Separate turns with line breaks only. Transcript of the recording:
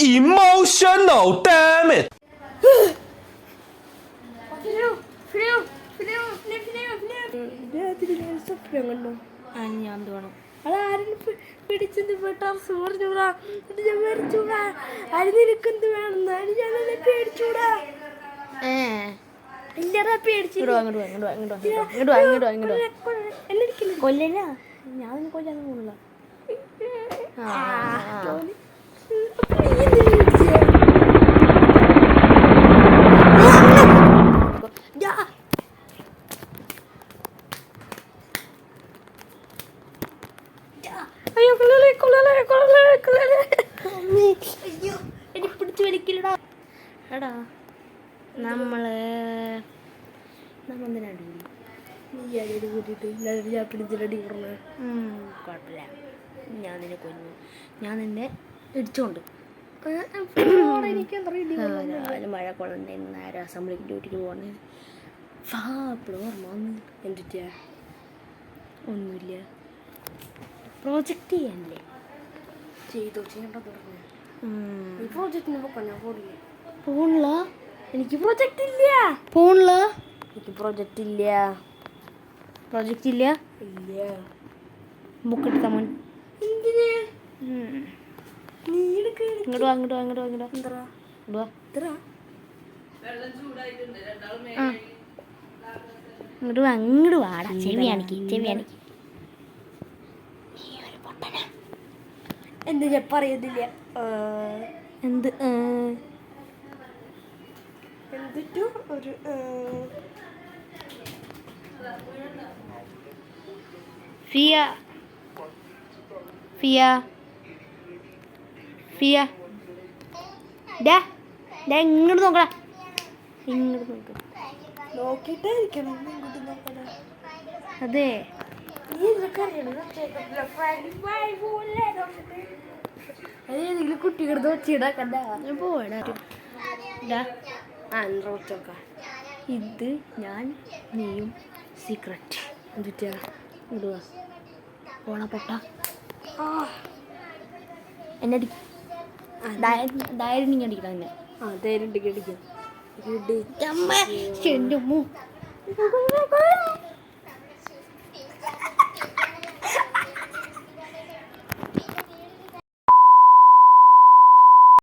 Emotional, damn it!
ഞാൻ തോന്നും
അതാരും പിടിച്ചെന്ന് പെട്ടാ സൂർജൂടാ ഞാൻ മേടിച്ചൂടാ അരിഞ്ഞിരിക്കുന്നത് വേണം ഞാൻ പേടിച്ചൂടാ
കൊല്ലല്ല ഞാൻ കൊല്ലാൻ പോണില്ല.
പിടിച്ചു വലിക്കില്ലടാ.
എടാ നമ്മളെന്തിനാ അടി
നീ അടി കൂട്ടിയിട്ട് ഞാൻ പിടിച്ചിട്ടടി പറഞ്ഞു.
കുഴപ്പമില്ല, ഞാൻ നിന്നെ കൊന്നു, ഞാൻ നിന്നെ ഇടിച്ചോണ്ട് രാവിലെ മഴ കൊള്ളണ്ടേ, നേരെ അസംബ്ലിക്ക് ഡ്യൂട്ടിക്ക് പോകണേ. ഓർമ്മ വന്ന്
എന്തിട്ടാ
ഒന്നുമില്ല, പ്രോജക്റ്റ് ചെയ്യാനല്ലേ.
ചെയ്തോ ചെയ്യണ്ട പറഞ്ഞു. ഈ പ്രോജക്റ്റിന് പൊക്കാൻ ഞാൻ പോടില്ല.
പോണില്ല,
എനിക്ക് പ്രോജക്റ്റ് ഇല്ല.
പോണില്ല,
എനിക്ക് പ്രോജക്റ്റ് ഇല്ല.
പ്രോജക്റ്റ് ഇല്ല.
ഇല്ല.
ബുക്ക് എടുത്താൽ മോൻ.
എന്തിനാ നീ എടുക്ക?
ഇങ്ങോട്ട് വാ, ഇങ്ങോട്ട് വാ, ഇങ്ങോട്ട് വാ, ഇങ്ങോട്ട് വാ,
എന്താ
ഇങ്ങോട്ട് വാ. ഇങ്ങോട്ട് വാ, ഇങ്ങോട്ട് വാടാ. ചെവി കാണിക്ക്, ചെവി കാണിക്ക്.
എന്താ ഞാൻ പറയുന്നില്ല.
എന്ത്
എന്നിട്ടു ഒരു
ഫിയ ഫിയ ഫിയ ഡാ ഡാ ഇങ്ങോട്ട് നോക്കടാ, ഇങ്ങോട്ട് നോക്ക.
നോക്കിട്ടായിരിക്കണം ഇങ്ങോട്ട് നോക്കണ.
അതെ,
നീ ഇതൊക്കെ ഏതെങ്കിലും കുട്ടികളുടെ ഒച്ചയിടാക്കണ്ട.
പോടാ. ഡാ
ആൻഡ്രോച്ചൊക്കെ
ഇത് ഞാൻ നീയും സീക്രട്ട്.
എന്തിട്ടാ
ഇടുക പോണ പൊട്ട എന്നെ അടി. ഡയറി അടിക്കണം എന്നെ.
ധൈര്യം ഉണ്ടെങ്കിൽ അടിക്കാം.
എൻ്റെ